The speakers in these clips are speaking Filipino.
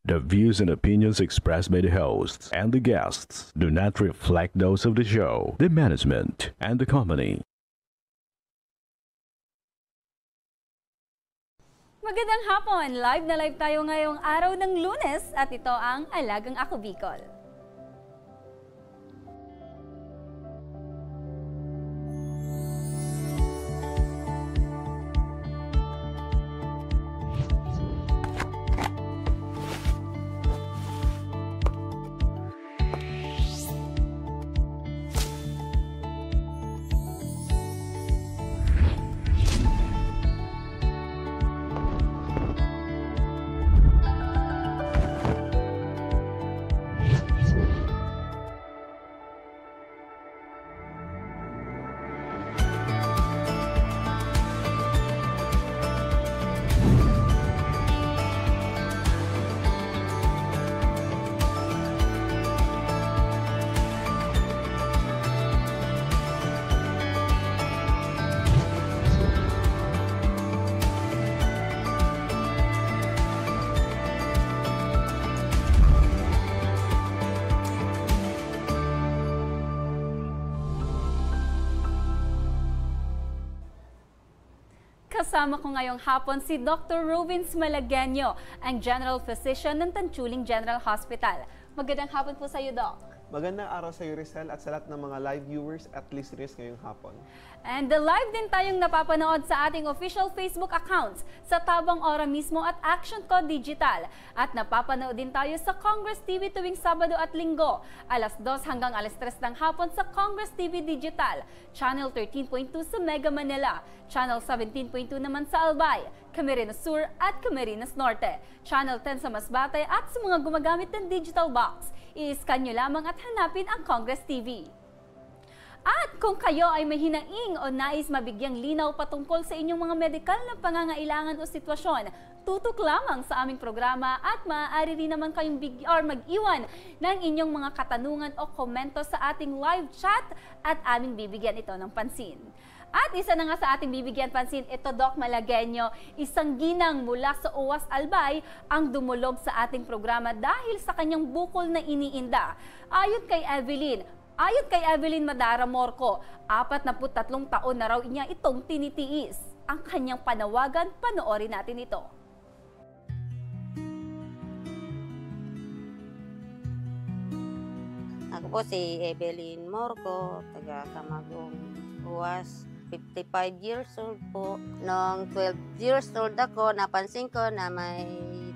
The views and opinions expressed by the hosts and the guests do not reflect those of the show, the management, and the company. Magandang hapon! Live na live tayo ngayong araw ng Lunes at ito ang Alagang Ako Bicol. Kasama ko ngayong hapon si Dr. Rubens Malagueño, ang General Physician ng Tanchuling General Hospital. Magandang hapon po sa iyo, Doc. Magandang araw sa iyo, Rizal, at sa lahat ng mga live viewers at listeners ngayong hapon. And the live din tayong napapanood sa ating official Facebook accounts sa Tabang Ora mismo at Action Co Digital. At napapanood din tayo sa Congress TV tuwing Sabado at Linggo, alas 2 hanggang alas 3 ng hapon sa Congress TV Digital, Channel 13.2 sa Mega Manila, Channel 17.2 naman sa Albay, Camarines Sur at Camarines Norte, Channel 10 sa Masbate at sa mga gumagamit ng digital box. I-scan nyo lamang at hanapin ang Congress TV. At kung kayo ay may hinaing o nais mabigyang linaw patungkol sa inyong mga medikal na pangangailangan o sitwasyon, tutok lamang sa aming programa at maaari rin naman kayong mag-iwan ng inyong mga katanungan o komento sa ating live chat at aming bibigyan ito ng pansin. At isa na nga sa ating bibigyan pansin, ito Doc Malagueño, isang ginang mula sa Uwas Albay ang dumulog sa ating programa dahil sa kanyang bukol na iniinda. Ayon kay Evelyn Madara Morco, 43 taon na raw niya itong tinitiis. Ang kanyang panawagan, panoorin natin ito. Ako po si Evelyn Morco, taga Camagong, Uwas. 55 years old po. Noong 12 years old ako, napansin ko na may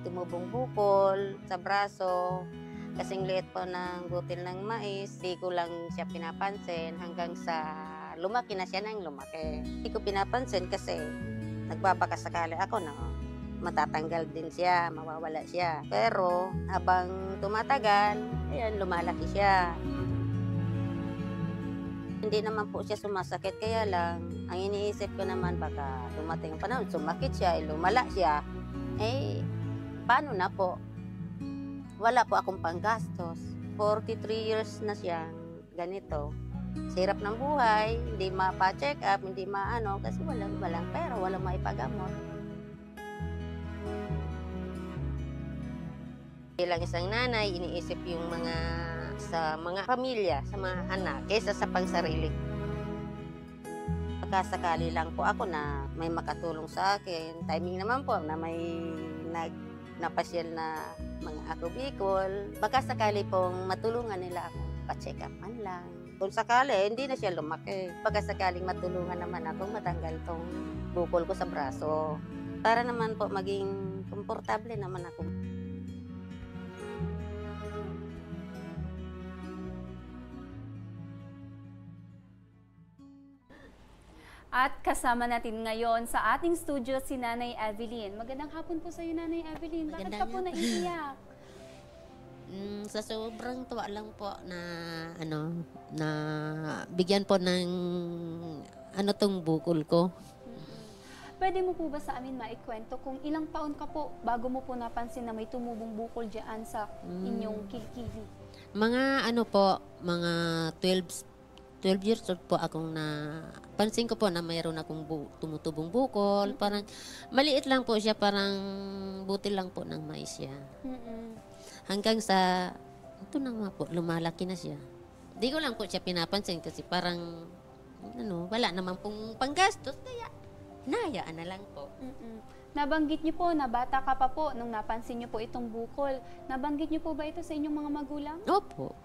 tumubong bukol sa braso. Kasing liit po ng butil ng mais, di ko lang siya pinapansin hanggang sa lumaki na siya ng lumaki. Di ko pinapansin kasi nagbabakasakali ako na matatanggal din siya, mawawala siya. Pero habang tumatagal, ayan, lumalaki siya. Hindi naman po siya sumasakit, kaya lang ang iniisip ko naman baka dumating ang panahon, sumakit siya, lumala siya. Paano na po? Wala po akong panggastos. 43 years na siyang ganito. Sirap ng buhay, hindi mapa-check up, hindi maano, kasi walang pera, walang maipagamot. Bilang isang nanay, iniisip yung sa mga pamilya, sa mga anak, kaysa sa pangsarili. Pagkasakali lang po ako na may makatulong sa akin. Timing naman po na may napasyal na mga Ako Bicol. Baka sakali pong matulungan nila ako, pa-check up man lang. Kung sakali, hindi na siya lumaki. Baka sakaling matulungan naman ako matanggal tong bukol ko sa braso. Para naman po maging komportable naman ako. At kasama natin ngayon sa ating studio si Nanay Evelyn. Magandang hapon po sa iyo, Nanay Evelyn. Bakit ka po naiiyak? Sa sobrang tuwa lang po na na bigyan po ng tong bukol ko. Pwede mo po ba sa amin maikwento kung ilang taon ka po bago mo po napansin na may tumubong bukol dyan sa inyong kilikili? Mga mga 12 years old po akong pansin ko po na mayroon akong tumutubong bukol. Parang maliit lang po siya, parang butil lang po ng mais siya. Hanggang sa, ito na nga po, lumalaki na siya. Di ko lang po siya pinapansin kasi parang, wala naman pong panggastos. Kaya, nahayaan na lang po. Nabanggit niyo po na bata ka pa po nung napansin niyo po itong bukol. Nabanggit niyo po ba ito sa inyong mga magulang? Opo.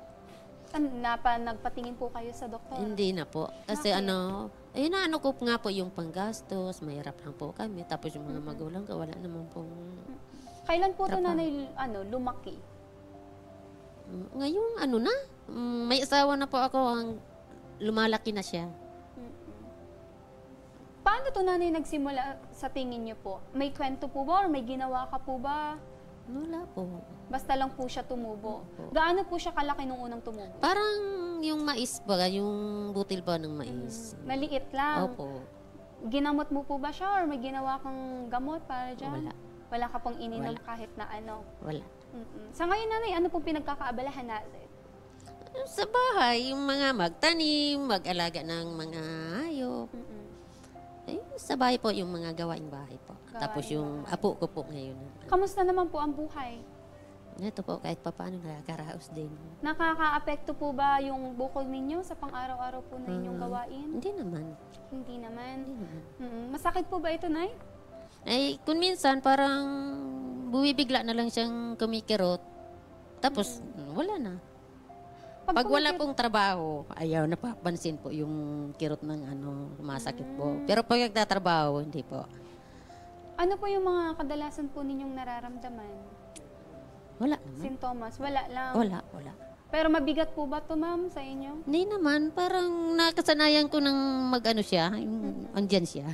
Nagpatingin po kayo sa doktor? Hindi na po. Kasi Bakit? ko nga po yung panggastos, mahirap lang po kami. Tapos yung mga magulang ko, wala naman pong... Kailan po ito Trabaho. nanay lumaki? Ngayong may asawa na po ako, lumalaki na siya. Paano ito nanay nagsimula sa tingin niyo po? May kwento po ba or may ginawa ka po ba? Wala po. Basta lang po siya tumubo. Opo. Gaano po siya kalaki nung unang tumubo? Parang yung mais ba, yung butil ba ng mais. Maliit lang. Opo. Ginamot mo po ba siya or may ginawa kang gamot para dyan? Wala. Wala ka pong ininom Wala. kahit na ano? Wala. Sa ngayon nanay, ano pong pinagkakaabalahan natin? Sa bahay, yung mga magtanim, mag-alaga ng mga hayop. Sa bahay po, yung mga gawaing bahay po. Gawaing Tapos yung bahay. apo ko po ngayon. Kamusta naman po ang buhay? Ito po, kahit pa paano, nakakaraos din. Nakaka-apekto po ba yung bukol ninyo sa pang-araw-araw po na inyong gawain? Hindi naman. Hindi naman. Hindi naman. Masakit po ba ito, Nay? Ay, kung minsan, parang bumibigla na lang siyang kumikirot. Tapos, wala na. Pag wala pong trabaho, ayaw, napapansin po yung kirot ng masakit po. Pero pag nagtatrabaho, hindi po. Ano po yung mga kadalasan po ninyong nararamdaman? Wala naman. Sintomas? Wala lang. Wala. Pero mabigat po ba ito, ma'am, sa inyo? Hindi naman, parang nakasanayan ko ng siya, yung andyan siya.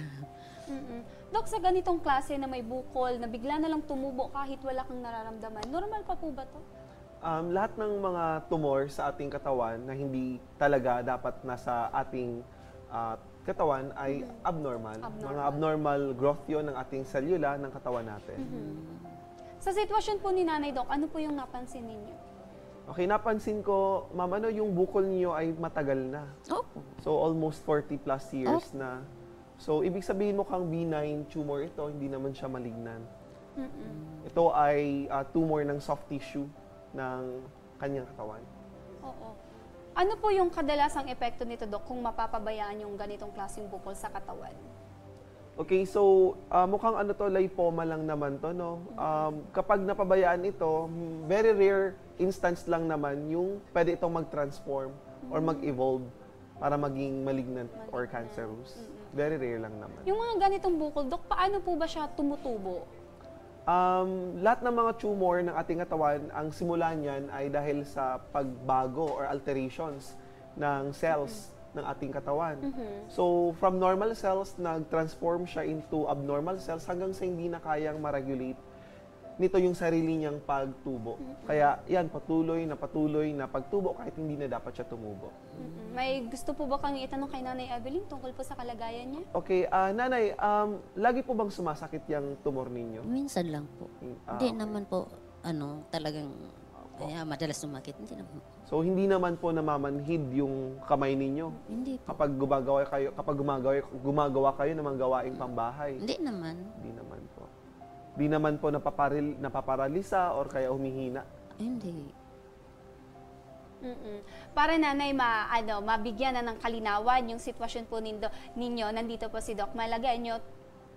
Dok, sa ganitong klase na may bukol, na bigla na lang tumubo kahit wala kang nararamdaman, normal pa po ba to? Lahat ng mga tumor sa ating katawan na hindi talaga dapat nasa ating katawan ay abnormal. Mga abnormal growth yun ng ating selula ng katawan natin. Sa sitwasyon po ni Nanay Doc, ano po yung napansin ninyo? Okay, napansin ko, ma'am, yung bukol niyo ay matagal na. Opo. So, almost 40 plus years na. So, ibig sabihin mo kang benign tumor ito, hindi naman siya malignant. Ito ay tumor ng soft tissue ng kanyang katawan. Oo. Ano po yung kadalasang epekto nito, Dok, kung mapapabayaan yung ganitong klaseng bukol sa katawan? Okay, so mukhang lipoma lang naman to, no? Kapag napabayaan ito, very rare instance lang naman yung pwede itong mag-transform or mag-evolve para maging malignant or cancerous. Very rare lang naman. Yung mga ganitong bukol, Dok, paano po ba siya tumutubo? Lahat ng mga tumor ng ating katawan, ang simula niyan ay dahil sa pagbago or alterations ng cells ng ating katawan. So, from normal cells, nag-transform siya into abnormal cells hanggang sa hindi na kayang ma-regulate nito yung sarili niyang pagtubo. Kaya yan, patuloy na pagtubo kahit hindi na dapat siya tumubo. May gusto po ba kang itanong kay Nanay Evelyn tungkol po sa kalagayan niya? Okay, Nanay, lagi po bang sumasakit yung tumor ninyo? Minsan lang po. Hindi naman po, talagang, madalas sumakit. Hindi naman. So, hindi naman po namamanhid yung kamay ninyo Hindi po. kapag gumagawa kayo ng mga gawaing pambahay? Hindi naman. Hindi naman po. Hindi naman po napaparalisa or kaya humihina? Hindi. Para Nanay, mabigyan na ng kalinawan yung sitwasyon po ninyo, nandito po si Doc. Malagay nyo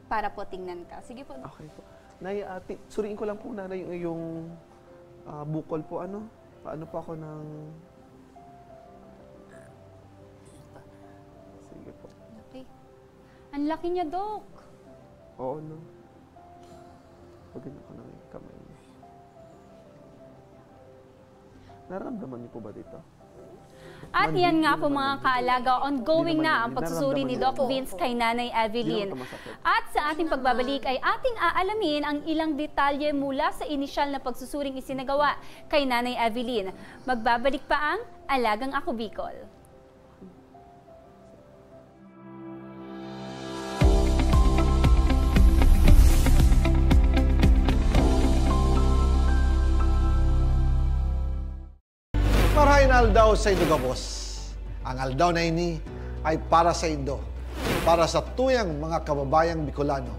para po tingnan ka. Sige po, Doc. Okay po. Nay, suriin ko lang po, Nanay, yung bukol po, paano po ako ng... Sige po. Okay. Ang laki niya, Doc. Oo, no? Pagin ako ng kamay niya. Nararamdaman niyo po ba dito? At Manhid, yan nga hindi po naman mga manhid. kaalaga, ongoing Hindi na naman ang manhid. pagsusuri ni Doc Nararamdaman Vince niyo. kay Nanay Evelyn. Hindi naman masakit. At sa ating pagbabalik ay ating aalamin ang ilang detalye mula sa inisyal na pagsusuring isinagawa kay Nanay Evelyn. Magbabalik pa ang Alagang Ako Bicol. Marahin aldaw sa Indo Gabos. Ang aldaw na ini ay para sa Indo, para sa tuyang mga kababayang Bicolano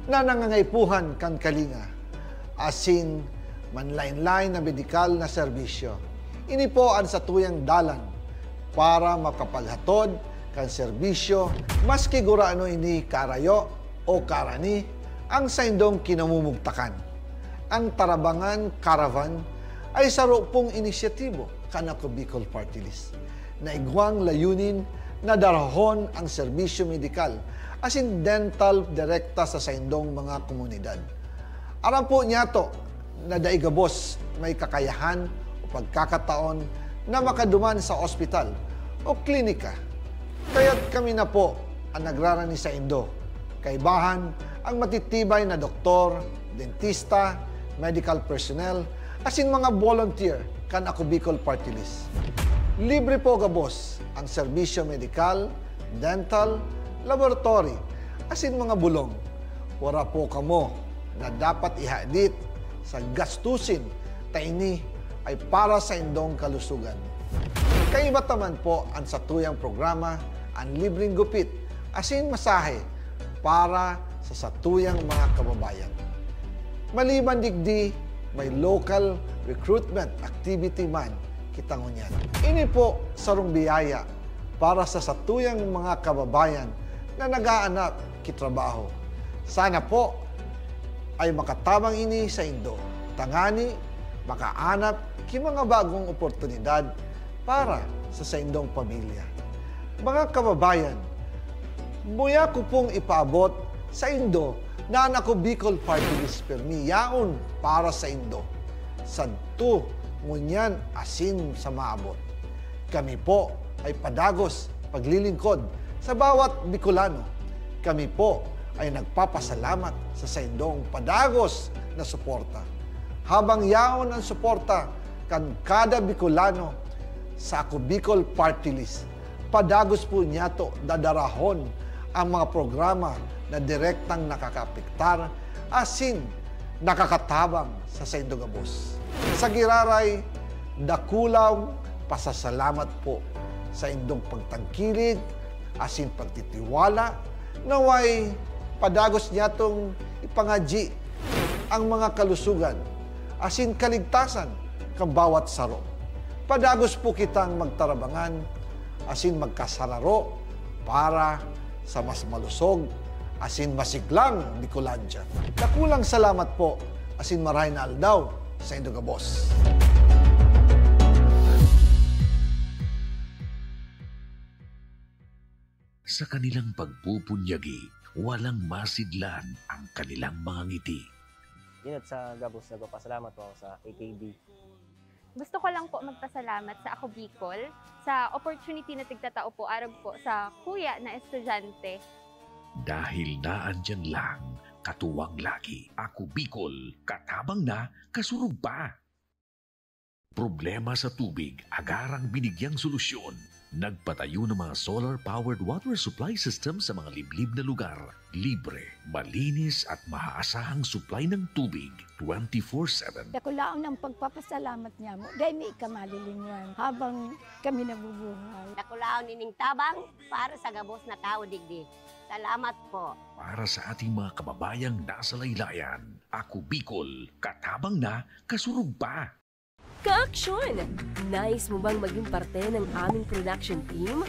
na nangangaypuhan kan kalinga, asin manlain-lain na medikal na serbisyo. Ini po ang satuyang dalan para makapaghatod kan serbisyo maski guraano ini karayo o karani ang saindong kinamumugtakan. Ang Tarabangan Caravan ay saro pong inisyatibo kan Ako Bicol Party List na igwang layunin na darahon ang serbisyo medikal as in dental direkta sa saindong mga komunidad. Aram po niya to na daigabos may kakayahan o pagkakataon na makaduman sa ospital o klinika. Kaya't kami na po ang nagrarani sa Indo. Kaibahan ang matitibay na doktor, dentista, medical personnel, asin mga volunteer kan Ako Bicol Party List. Libre po gabos ang serbisyo medikal, dental, laboratory, asin mga bulong. Wala po kamo na dapat ihadit sa gastusin taini ay para sa indong kalusugan. Kaiba taman po ang satuyang programa ang libreng gupit asin masahe para sa satuyang mga kababayan. Maliban digdi, may local recruitment activity man kitangunyan. Ini po sarong biyaya para sa satuyang mga kababayan na nag-aanap kitrabaho. Sana po ay makatabang ini sa Indo. Tangani, makaanap ki mga bagong oportunidad para sa indong pamilya. Mga kababayan, buya ko pong ipaabot sa Indo na ang Ako Bicol Party List permi yaon para sa Indo. Sadto ngunyan asin sa maabot. Kami po ay padagos paglilingkod sa bawat Bicolano. Kami po ay nagpapasalamat sa saindong padagos na suporta. Habang yaon ang suporta kan kada Bicolano sa Ako Bicol Party List, padagos po niya to dadarahon ang mga programa na direktang nakakapiktar asin nakakatabang sa saindong gabos. Sa giraray, dakulaw pasasalamat po sa indong pagtangkilig asin pagtitiwala naway padagos niya tong ipangadji ang mga kalusugan asin kaligtasan kang bawat saro. Padagos po kitang magtarabangan asin magkasararo para sa mas malusog asin masiglang Bicolandia. Dakulang salamat po asin maray na aldaw sa indong gabos. Sa kanilang pagpupunyagi, walang masidlan ang kanilang mga ngiti. Yun sa Gabos, nagpapasalamat po ako sa AKB. Gusto ko lang po magpasalamat sa Ako Bicol sa opportunity na tigtatao po arag po sa kuya na estudyante. Dahil naandyan lang, katuwang lagi, Ako Bicol, katabang na, kasurug pa. Problema sa tubig, agarang binigyang solusyon. Nagpatayo ng mga solar-powered water supply system sa mga liblib na lugar. Libre, malinis at maaasahang supply ng tubig 24/7. Dakulaon ng pagpapasalamat niya mo dahil may ikamalilingan habang kami nabubuhay. Dakulaon ining tabang para sa gabos na tao digdi. Salamat po. Para sa ating mga kababayang nasa laylayan, Ako Bicol, katabang na, kasurug pa. Ka-aksyon! Nais mo bang maging parte ng aming production team?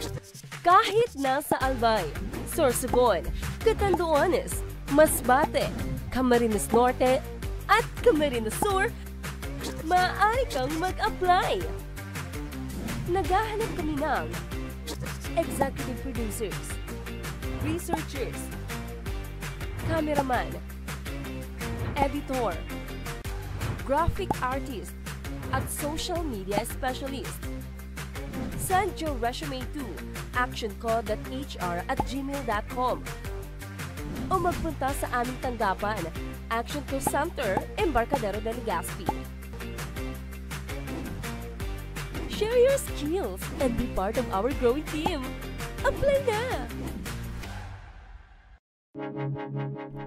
Kahit nasa Albay, Sorsogon, Catanduanes, Masbate, Camarines Norte, at Camarines Sur, maaari kang mag-apply. Naghahanap kami ng executive producers, researchers, cameraman, editor, graphic artist, at social media specialist. Send your resume to actionco.hr@gmail.com o magpunta sa aming tanggapan, Actionco Center, Embarcadero de Legazpi. Share your skills and be part of our growing team. Apply na!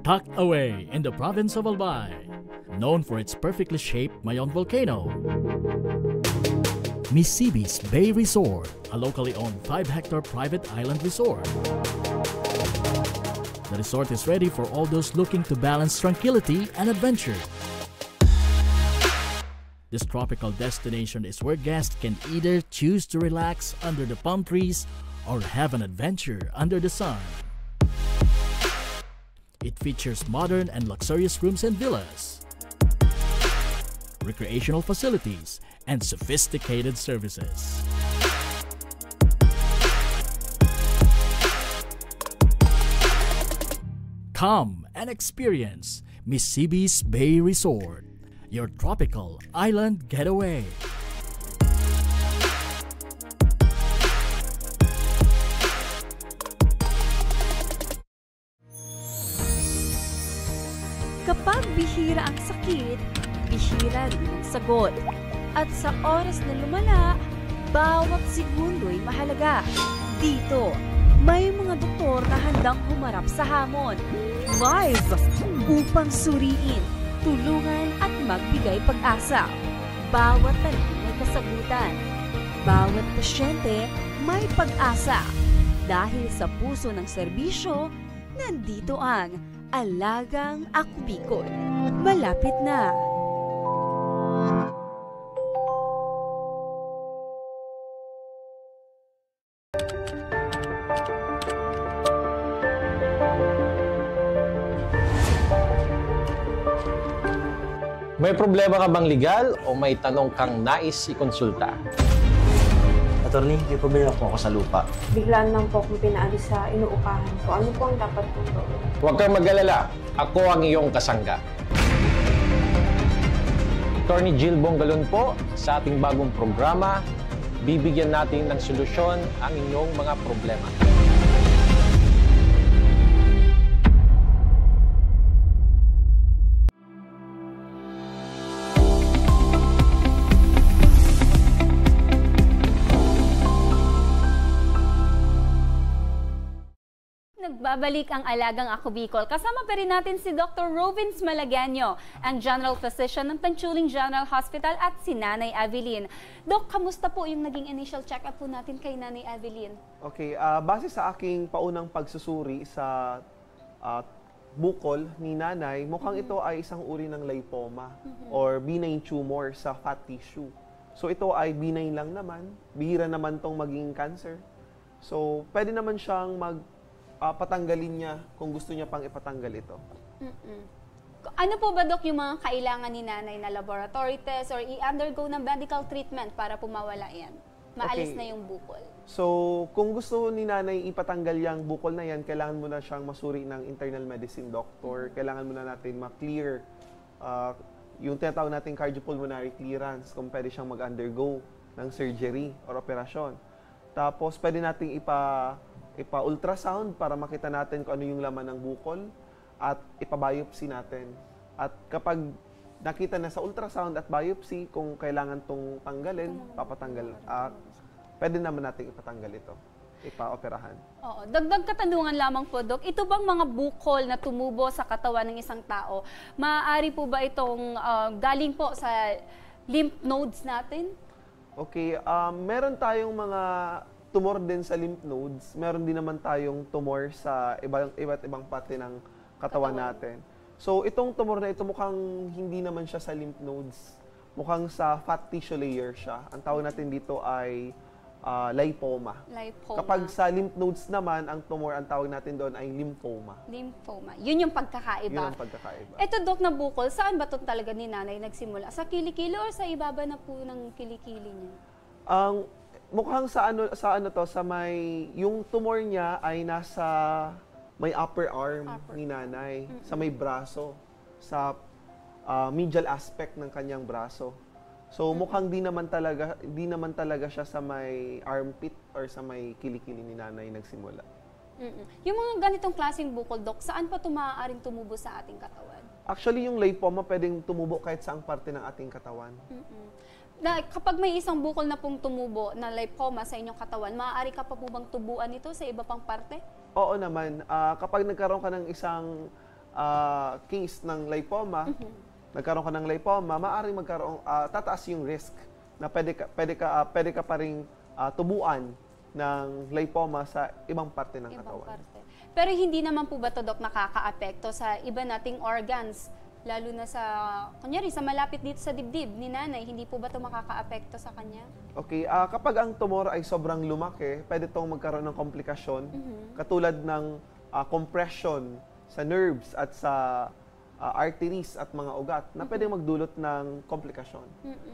Tucked away in the province of Albay, known for its perfectly shaped Mayon volcano, Misibis Bay Resort, a locally owned 5-hectare private island resort. The resort is ready for all those looking to balance tranquility and adventure. This tropical destination is where guests can either choose to relax under the palm trees or have an adventure under the sun. It features modern and luxurious rooms and villas, recreational facilities, and sophisticated services. Come and experience Mississippi's Bay Resort, your tropical island getaway. Kapag bihira ang sakit, bihira rin ang sagot. At sa oras na lumala, bawat segundo'y mahalaga. Dito, may mga doktor na handang humarap sa hamon. Live upang suriin, tulungan at magbigay pag-asa. Bawat tanong may kasagutan. Bawat pasyente may pag-asa. Dahil sa puso ng serbisyo, nandito ang Alagang Ako Bicol. Malapit na. May problema ka bang legal o may tanong kang nais ikonsulta? Attorney, may problema po ako sa lupa. Biglaan lang po akong pinaalis sa inuupahan ko. Ano po ang dapat kong gawin? Huwag kang mag-alala. Ako ang iyong kasangga. Attorney Jill Bongalon po, sa ating bagong programa, bibigyan natin ng solusyon ang inyong mga problema. Nagbabalik ang Alagang Ako Bicol. Kasama pa rin natin si Dr. Rovins Malaganyo, ang General Physician ng Tanchuling General Hospital at si Nanay Evelyn. Dok, kamusta po yung naging initial check-up po natin kay Nanay Evelyn? Okay, base sa aking paunang pagsusuri sa bukol ni Nanay, mukhang ito ay isang uri ng lipoma or benign tumor sa fat tissue. So ito ay benign lang naman, bihira naman tong maging cancer. So pwede naman siyang patanggalin niya kung gusto niya pang ipatanggal ito. Ano po ba, Dok, yung mga kailangan ni Nanay na laboratory test or i-undergo ng medical treatment para pumawala yan? Maalis na yung bukol. So, kung gusto ni Nanay ipatanggal yung bukol na yan, kailangan mo na siyang masuri ng internal medicine doctor. Kailangan mo na natin ma-clear yung tinatawag natin cardiopulmonary clearance kung pwede siyang mag-undergo ng surgery or operasyon. Tapos, pwede nating ipa-ultrasound para makita natin kung ano yung laman ng bukol at ipa-biopsy natin. At kapag nakita na sa ultrasound at biopsy kung kailangan tong tanggalin, papatanggal. Pwede naman natin ipatanggal ito, ipa-operahan. Oo. Dagdag katanungan lamang po, Dok. Ito bang mga bukol na tumubo sa katawan ng isang tao, maaari po ba itong galing po sa lymph nodes natin? Okay. Meron tayong mga tumor din sa lymph nodes. Meron din naman tayong tumor sa iba't ibang parte ng katawan natin. So, itong tumor na ito mukhang hindi naman siya sa lymph nodes. Mukhang sa fat tissue layer siya. Ang tawag natin dito ay lipoma. Kapag sa lymph nodes naman, ang tumor, ang tawag natin doon ay lymphoma. Lymphoma. Yun yung pagkakaiba. Yun ang pagkakaiba. Ito, Dok, na bukol, saan ba ito talaga ni Nanay nagsimula? Sa kilikili or sa ibaba na po ng kilikili niya? Mukhang sa may yung tumor niya ay nasa may upper arm ni Nanay, sa may braso, sa medial aspect ng kanyang braso. So mukhang di naman talaga siya sa may armpit or sa may kilikili ni Nanay nagsimula. Yung mga ganitong klaseng bukol, Dok, saan pa maaaring tumubo sa ating katawan? Actually, yung lipoma pwedeng tumubo kahit saang parte ng ating katawan. Kapag may isang bukol na pong tumubo na lipoma sa inyong katawan, maaari ka pa po bang tubuan ito sa iba pang parte? Oo naman. Kapag nagkaroon ka ng isang case ng lipoma, maaaring tataas yung risk na pwede ka pa ring tubuan ng lipoma sa ibang parte ng katawan. Pero hindi naman po ba ito, Dok, nakaka-apekto sa iba nating organs Lalo na sa, kunyari, sa malapit dito sa dibdib ni nanay, hindi po ba ito makaka-apekto sa kanya? Okay, kapag ang tumor ay sobrang lumaki, pwede itong magkaroon ng komplikasyon, katulad ng compression sa nerves at sa arteries at mga ugat na pwedeng magdulot ng komplikasyon.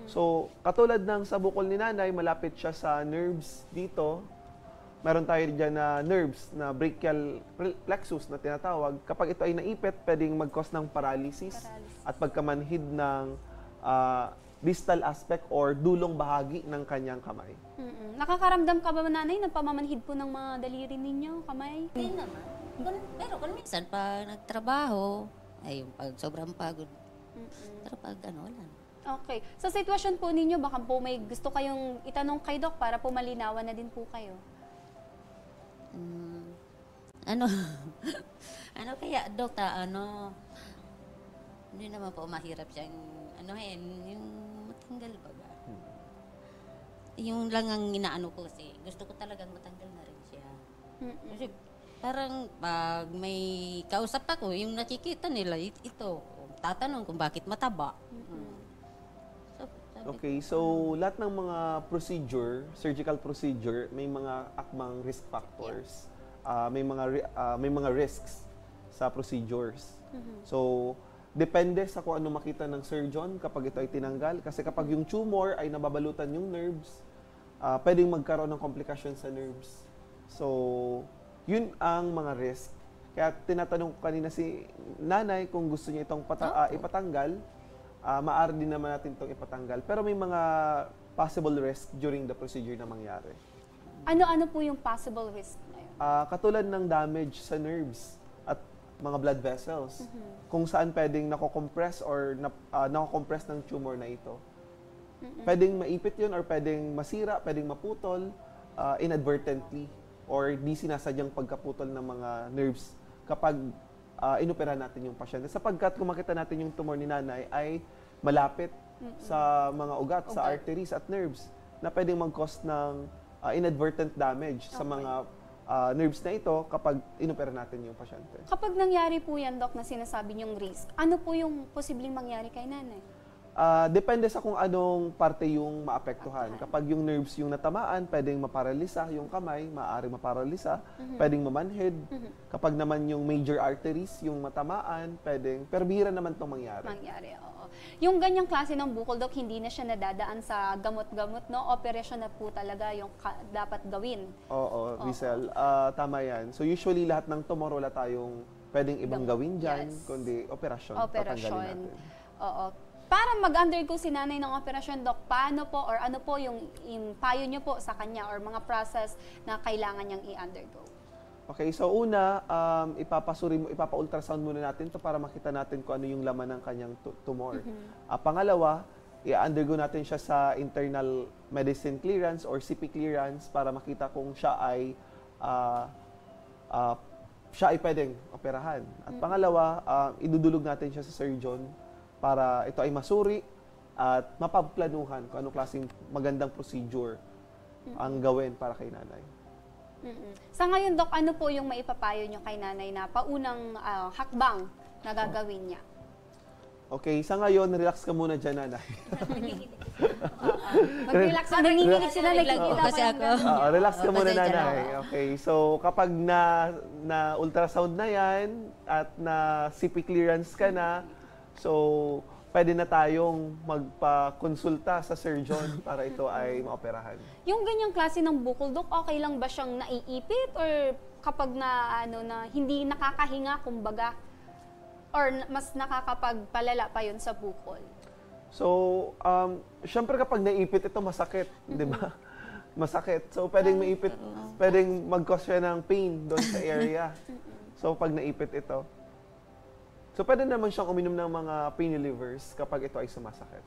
So, katulad ng sa bukol ni nanay, malapit siya sa nerves dito. Meron tayo dyan na nerves na brachial plexus na tinatawag. Kapag ito ay naipit, pwedeng mag-cause ng paralysis at pagkamanhid ng distal aspect or dulong bahagi ng kanyang kamay. Nakakaramdam ka ba, nanay, ng pamamanhid po ng mga daliri ninyo, kamay? Hindi naman. Pero kung minsan, pag nagtrabaho, ay yung pag sobrang pagod. Pero pag wala. Okay. Sa sitwasyon po ninyo, baka po may gusto kayong itanong kay Doc para po malinawan na din po kayo. Ano kaya, Doc, hindi naman po mahirap siyang, yung matanggal ba ba? Yung lang ang inaano ko kasi, gusto ko talagang matanggal na rin siya. Kasi parang pag may kausap ako, yung nakikita nila, ito, tatanong kung bakit mataba. Okay, so lahat ng mga surgical procedure, may mga akmang risk factors. May mga risks sa procedures. So, depende sa kung ano makita ng surgeon kapag ito ay tinanggal. Kasi kapag yung tumor ay nababalutan yung nerves, pwedeng magkaroon ng komplikasyon sa nerves. So, yun ang mga risk. Kaya tinatanong ko kanina si nanay kung gusto niya itong ipatanggal, maaari din naman natin itong ipatanggal. Pero may mga possible risk during the procedure na mangyari. Ano-ano po yung possible risk na yun? Katulad ng damage sa nerves at mga blood vessels. Kung saan pwedeng nako-compress or nako-compress ng tumor na ito. Pwedeng maipit yun or pwedeng masira, pwedeng maputol inadvertently or di sinasadyang pagkaputol ng mga nerves kapag inoperahan natin yung pasyente. Sapagkat kung makita natin yung tumor ni nanay ay malapit sa mga ugat, sa arteries at nerves na pwedeng mag-cause ng inadvertent damage sa mga nerves na ito kapag inopera natin yung pasyente. Kapag nangyari po yan, Doc, na sinasabi niyong risk, ano po yung posibleng mangyari kay nanay? Depende sa kung anong parte yung maapektuhan. Kapag yung nerves yung natamaan, pwedeng maparalisa yung kamay, maaaring maparalisa, pwedeng mamanhid. Kapag naman yung major arteries yung matamaan, pwedeng, pero bihira naman itong mangyari. Oo. Yung ganyang klase ng bukol, Doc, hindi na siya nadadaan sa gamot-gamot, no? Operasyon na po talaga yung dapat gawin. Oo. Rizel, tama yan. So usually lahat ng tumor, wala tayong pwedeng ibang gawin dyan, kundi operasyon. Tatanggalin natin. Oo. Para mag-undergo si nanay ng operasyon, Doc, paano po or ano po yung payo niyo po sa kanya or mga process na kailangan niyang i-undergo? Okay, so una, ipapa-ultrasound muna natin to para makita natin kung ano yung laman ng kanyang tumor. Pangalawa, i-undergo natin siya sa internal medicine clearance or CP clearance para makita kung siya ay pwedeng operahan. At pangalawa, idudulog natin siya sa surgeon para ito ay masuri at mapagplanuhan kung anong klaseng magandang procedure ang gawin para kay nanay. Sa ngayon, Doc, ano po yung maipapayo nyo kay nanay na paunang hakbang na gagawin niya? Okay, sa ngayon, relax ka muna dyan, nanay. Mag-relax ka, nanginginig sila, nakikita kasi ako. Relax ka muna, nanay. Okay, so kapag na ultrasound na yan at na CP clearance ka na, so, pwede na tayong magpa-konsulta sa surgeon para ito ay maoperahan. Yung ganyang klase ng bukol, Doc, okay lang ba siyang naiipit or kapag na hindi nakakahinga, kumbaga, or mas nakakapagpalala pa yun sa bukol? So, syempre kapag naipit ito, masakit, di ba? Masakit. So, pwedeng maipit, pwedeng mag-cause siya ng pain doon sa area. So, pag naipit ito. So, pwede naman siyang uminom ng mga pain relievers kapag ito ay sumasakit.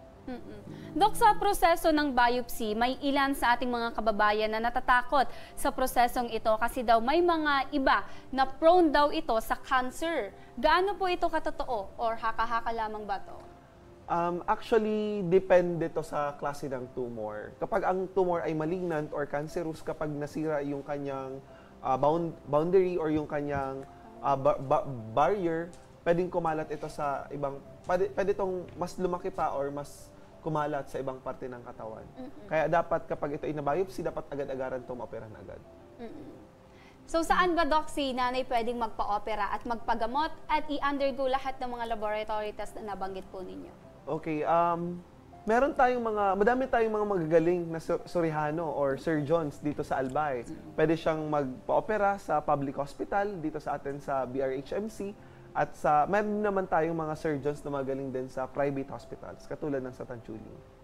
Dok, sa proseso ng biopsy, may ilan sa ating mga kababayan na natatakot sa prosesong ito kasi daw may mga iba na prone daw ito sa cancer. Gaano po ito katotoo or haka-haka lamang ba ito? Actually, depende to sa klase ng tumor. Kapag ang tumor ay malignant or cancerous, kapag nasira yung kanyang boundary or yung kanyang barrier, pwedeng kumalat ito sa ibang pwede itong mas lumaki pa or mas kumalat sa ibang parte ng katawan. Kaya dapat kapag ito ay na-biopsy, dapat agad-agaran itong maoperahan agad. So saan ba, Doc, si nanay pwedeng magpa-opera at magpagamot at i-undergo lahat ng mga laboratory test na nabanggit po ninyo? Okay, madami tayong mga magagaling na surihano or surgeons dito sa Albay. Pwede siyang magpa-opera sa public hospital dito sa atin sa BRHMC at meron naman tayong mga surgeons na magaling din sa private hospitals, katulad ng sa Tanchuling.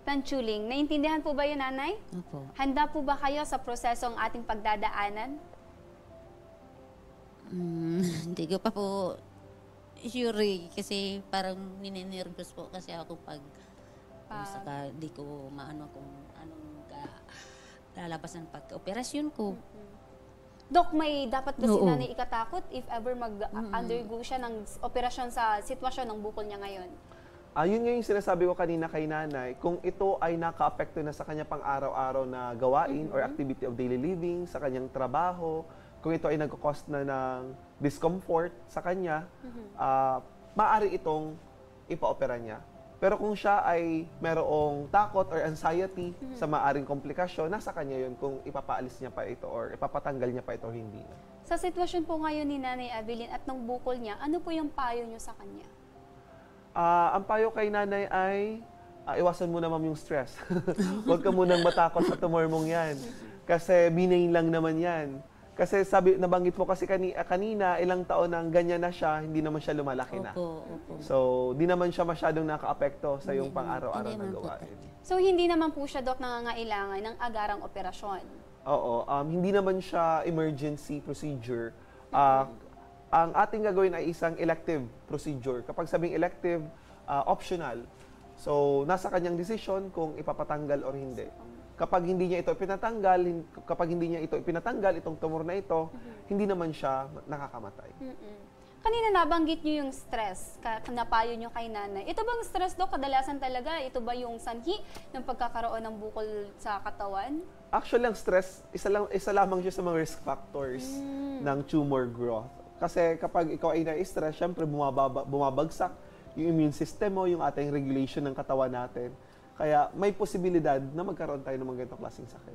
Tanchuling, naintindihan po ba yun, nanay? Opo. Handa po ba kayo sa prosesong ating pagdadaanan? Hindi ko pa po sure kasi parang ninenervous po kasi ako pag saka di ko maano kung anong lalabas ng pagka-operasyon ko. Dok, may dapat ba si nanay ikatakot if ever mag-undergo siya ng operasyon sa sitwasyon ng bukol niya ngayon? Yun nga yung sinasabi ko kanina kay nanay, kung ito ay naka-apekto na sa kanya pang-araw-araw na gawain or activity of daily living, sa kanyang trabaho, kung ito ay nag-cause na ng discomfort sa kanya, maaari itong ipa-opera niya. Pero kung siya ay merong takot or anxiety sa maaring komplikasyon, nasa kanya yun kung ipapaalis niya pa ito or ipapatanggal niya pa ito o hindi. Sa sitwasyon po ngayon ni Nanay Evelyn at ng bukol niya, ano po yung payo niyo sa kanya? Ang payo kay nanay ay iwasan mo na ma'am yung stress. Huwag ka munang matakot sa tumor mong yan. Kasi binain lang naman yan. Kasi nabanggit mo kasi kanina, ilang taon nang ganyan na siya, hindi naman siya lumalaki na. So, di naman siya masyadong naka-apekto sa yung pang-araw-araw na gawain. So, hindi naman po siya, Dok, nangangailangan ng agarang operasyon? Oo. Hindi naman siya emergency procedure. Ang ating gagawin ay isang elective procedure. Kapag sabing elective, optional. So, nasa kanyang desisyon kung ipapatanggal or hindi. Kapag hindi niya ito ipinatanggal, itong tumor na ito, hindi naman siya nakakamatay. Kanina nabanggit niyo yung stress, napayo niyo kay nanay. Ito bang stress, Dok, kadalasan talaga? Ito ba yung sanhi ng pagkakaroon ng bukol sa katawan? Actually, ang stress, isa lamang siya sa mga risk factors ng tumor growth. Kasi kapag ikaw ay na-stress, syempre bumabagsak yung immune system mo, yung ating regulation ng katawan natin. Kaya may posibilidad na magkaroon tayo ng mga ganitong klaseng sakit.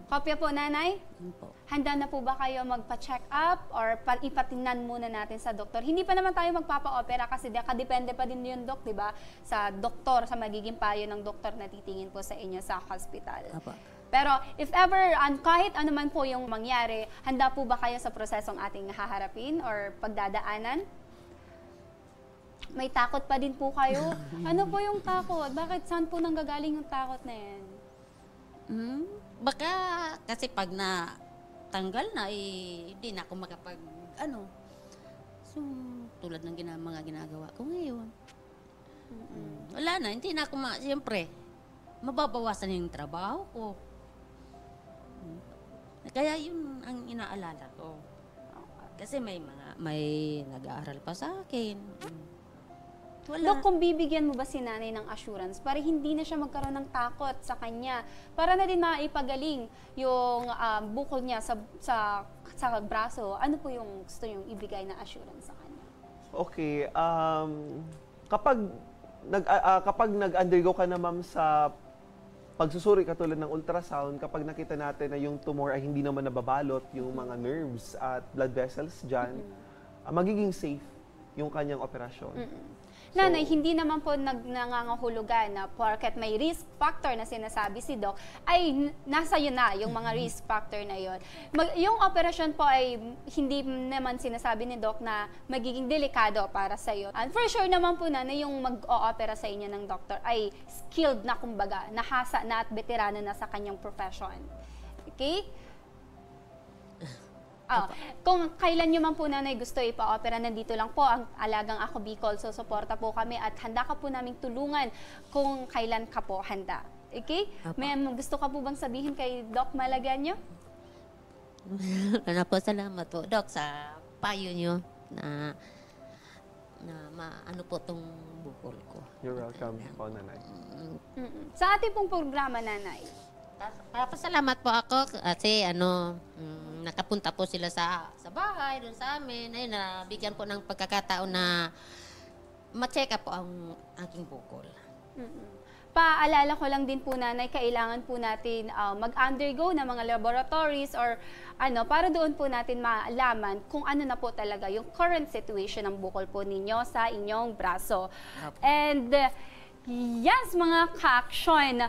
Kopya po, nanay? Handa na po ba kayo magpa-check up or ipatingnan muna natin sa doktor? Hindi pa naman tayo magpapa-opera kasi depende pa din yun, Dok, di ba? Sa doktor, sa magiging payo ng doktor na titingin po sa inyo sa hospital. Pero if ever, kahit ano man po yung mangyari, handa po ba kayo sa prosesong ating haharapin or pagdadaanan? May takot pa din po kayo? Ano po yung takot? Bakit? Saan po nanggagaling yung takot na yan? Baka kasi pag natanggal na, hindi na ako So, tulad ng mga ginagawa ko ngayon. Wala na, hindi na ako siyempre, mababawasan yung trabaho ko. Kaya yun ang inaalala ko. Kasi may nag-aaral pa sa akin. Dok, kung bibigyan mo ba si nanay ng assurance para hindi na siya magkaroon ng takot sa kanya, para na din maipagaling yung bukol niya sa braso, ano po yung gusto niyong ibigay na assurance sa kanya? Okay. Kapag nag-undergo ka na, ma'am, sa pagsusuri katulad ng ultrasound, kapag nakita natin na yung tumor ay hindi naman nababalot yung mga nerves at blood vessels dyan, magiging safe yung kanyang operasyon. Nanay, hindi naman po nangangahulugan na porket may risk factor na sinasabi si Doc, ay nasa yun na yung mga risk factor na yun. Yung operasyon po ay hindi naman sinasabi ni Doc na magiging delikado para sa iyo. And for sure naman po na yung mag-o-opera sa inyo ng doktor ay skilled na, kumbaga, nahasa na at veterano na sa kanyang profession. Okay? Kung kailan nyo man po, nanay, gusto ipa-opera, nandito lang po ang Alagang Ako Bicol. So, suporta po kami at handa ka po naming tulungan kung kailan ka po handa. Okay? May gusto ka po bang sabihin kay Doc Malaganyo? Salamat po, Doc, sa payo nyo na maano po tong bukol ko. You're welcome po, nanay. Sa ating pong programa, nanay, Pasalamat po ako kasi nakapunta po sila sa bahay, doon sa amin. Ayun, nabigyan po ng pagkakataon na ma-check up po ang aking bukol. Paalala ko lang din po, Nanay, kailangan po natin mag-undergo ng mga laboratories or para doon po natin malaman kung ano na po talaga yung current situation ng bukol po ninyo sa inyong braso. And yes, mga ka-action,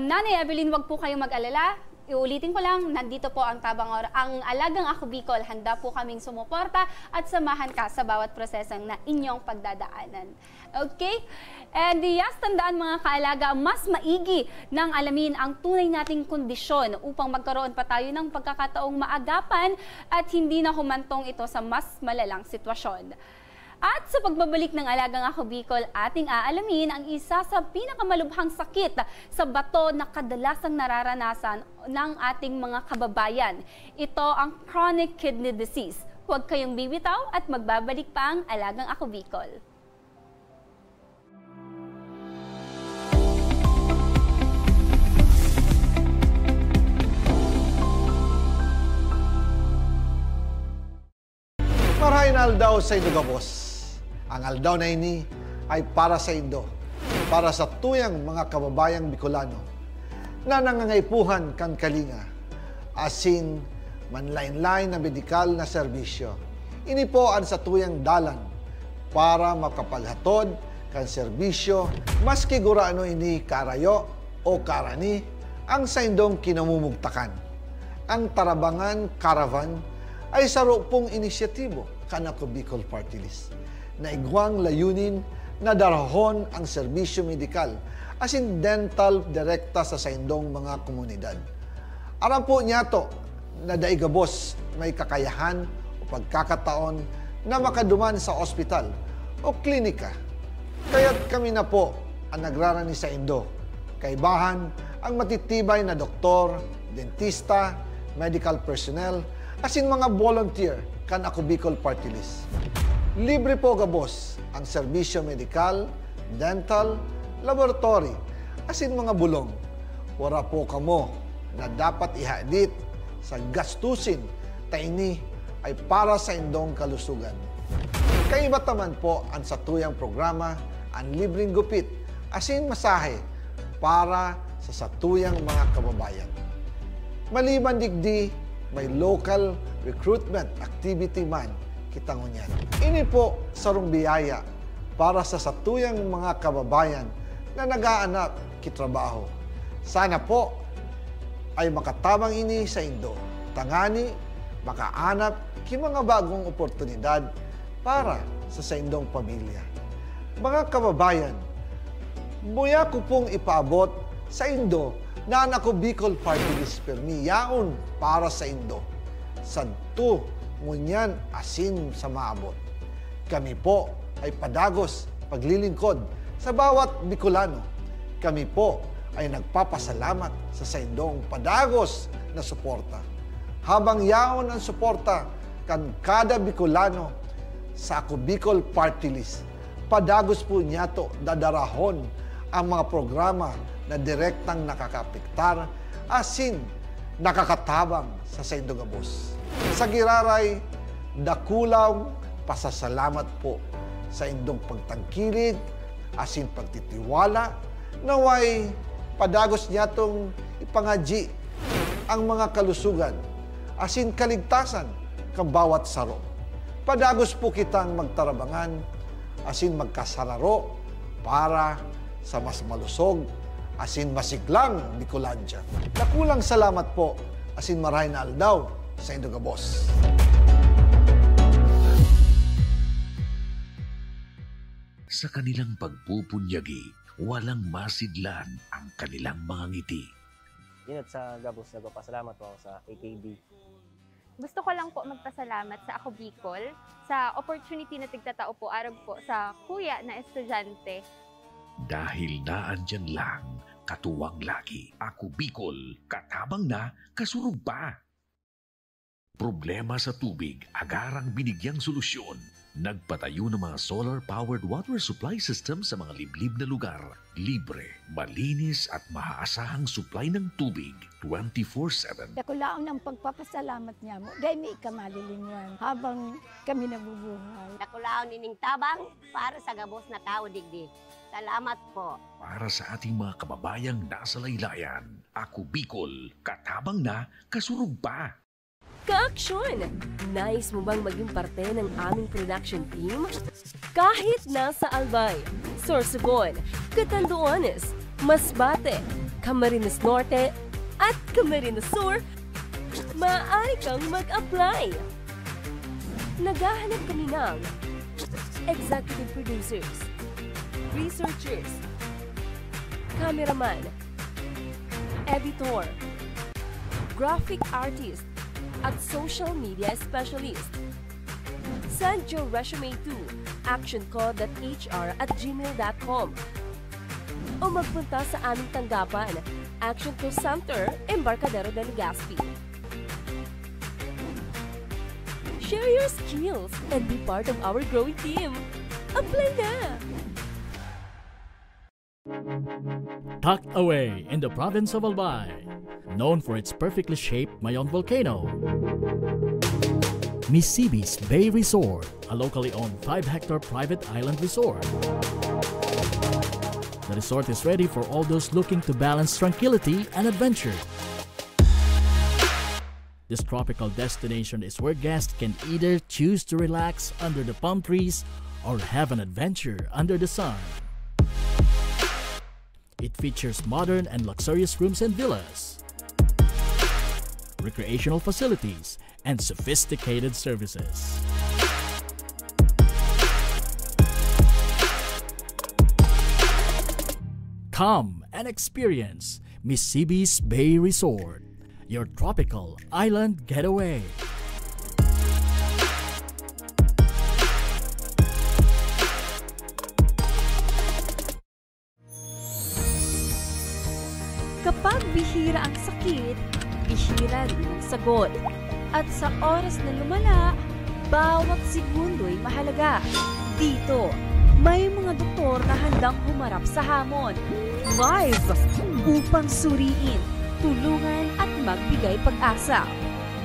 Nanay Evelyn, wag po kayong mag-alala. Iulitin ko lang, nandito po ang ang Alagang Ako Bicol. Handa po kaming sumuporta at samahan ka sa bawat prosesong na inyong pagdadaanan. Okay? And yes, tandaan mga kaalaga, mas maigi nang alamin ang tunay nating kondisyon upang magkaroon pa tayo ng pagkakataong maagapan at hindi na humantong ito sa mas malalang sitwasyon. At sa pagbabalik ng Alagang Ako Bicol, ating aalamin ang isa sa pinakamalubhang sakit sa bato na kadalasang nararanasan ng ating mga kababayan. Ito ang chronic kidney disease. Huwag kayong bibitaw at magbabalik pa ang Alagang Ako Bicol. Marahin aldaw sa Indogabos. Ang aldaw na ini ay para sa Indo, para sa tuyang mga kababayang Bicolano na nangangaipuhan kan kalinga, asin manlain-lain na medikal na serbisyo. Ini po ang sa tuyang dalan para makapalhatod kan serbisyo maski guraano ini karayo o karani ang sa Indong kinamumugtakan. Ang Tarabangan Caravan ay saro pong inisyatibo kan Ako Bicol Party List na igwang layunin na darahon ang serbisyo medikal asin dental direkta sa saindong mga komunidad. Aram po niya to na daigabos may kakayahan o pagkakataon na makaduman sa ospital o klinika. Kaya't kami na po ang nagrarani sa Indo. Kaibahan ang matitibay na doktor, dentista, medical personnel, asin mga volunteer kan Ako Bicol Party List. Libre po gabos ang serbisyo medikal, dental, laboratory, asin mga bulong. Wala po kamo na dapat ihadit sa gastusin taini ay para sa indong kalusugan. Kaiba taman po ang sa tuyang programa ang libreng gupit, asin masahe para sa satuyang mga kababayan. Maliban digdi, may local recruitment activity man kitang unyan. Ini po sarong biyaya para sa satuyang mga kababayan na nag-aanap kitrabaho. Sana po ay makatabang ini sa Indo. Tangani, makaanap ki mga bagong oportunidad para sa indong pamilya. Mga kababayan, buya ko pong ipaabot sa Indo na Ako Bicol Party List permi yaon para sa Indo. Sadto ngunyan asin sa maabot. Kami po ay padagos paglilingkod sa bawat Bicolano. Kami po ay nagpapasalamat sa saindong padagos na suporta. Habang yaon ang suporta kan kada Bicolano sa Ako Bicol Party List, padagos po niya to dadarahon ang mga programa na direktang nakakapiktar asin nakakatabang sa Indogabos. Sa giraray, dakulaw pasasalamat po sa indong pagtangkilig asin pagtitiwala naway padagos niya tong ipangadji ang mga kalusugan asin kaligtasan kang bawat saro. Padagos po kitang magtarabangan asin magkasararo para sa mas malusog asin masiglang Bicolandia. Nakulang salamat po asin maray na aldaw sa Indogabos. Sa kanilang pagpupunyagi, walang masidlan ang kanilang mga ngiti. Yun at sa Gabos, nagpapasalamat po ako sa AKB. Gusto ko lang po magpasalamat sa Ako Bicol sa opportunity na tigtatao po arab po sa kuya na estudyante. Dahil naandyan lang, katuwang lagi. Ako Bicol, katabang na, kasurug pa. Problema sa tubig, agarang binigyang solusyon. Nagpatayo ng mga solar-powered water supply system sa mga liblib na lugar. Libre, malinis at maaasahang supply ng tubig 24/7. Ako laon ang pagpapasalamat niya mo. Dahil may ikamalilinwan habang kami nabubuhay. Ako laon nining tabang para sa gabos na tao digdi. Salamat po. Para sa ating mga kababayang nasa laylayan, Ako Bicol, katabang na, kasurug pa. Ka-aksyon! Nais mo bang maging parte ng aming production team? Kahit nasa Albay, Sorsogon, Catanduanes, Masbate, Camarines Norte, at Camarines Sur, maaari kang mag-apply. Naghahanap kami ng executive producers, researchers, cameraman, editor, graphic artist, at social media specialist. Send your resume to actionco.hr@gmail.com o magpunta sa aming tanggapan, Action Co Center, Embarcadero de Legazpi. Share your skills and be part of our growing team. Apply na! Tucked away in the province of Albay, known for its perfectly shaped Mayon volcano, Misibis Bay Resort, a locally owned 5-hectare private island resort. The resort is ready for all those looking to balance tranquility and adventure. This tropical destination is where guests can either choose to relax under the palm trees or have an adventure under the sun. It features modern and luxurious rooms and villas, recreational facilities, and sophisticated services. Come and experience Misibis Bay Resort, your tropical island getaway. Kapag bihira ang sakit, bihira rin ang sagot. At sa oras na lumala, bawat segundo'y mahalaga. Dito, may mga doktor na handang humarap sa hamon. Live upang suriin, tulungan at magbigay pag-asa.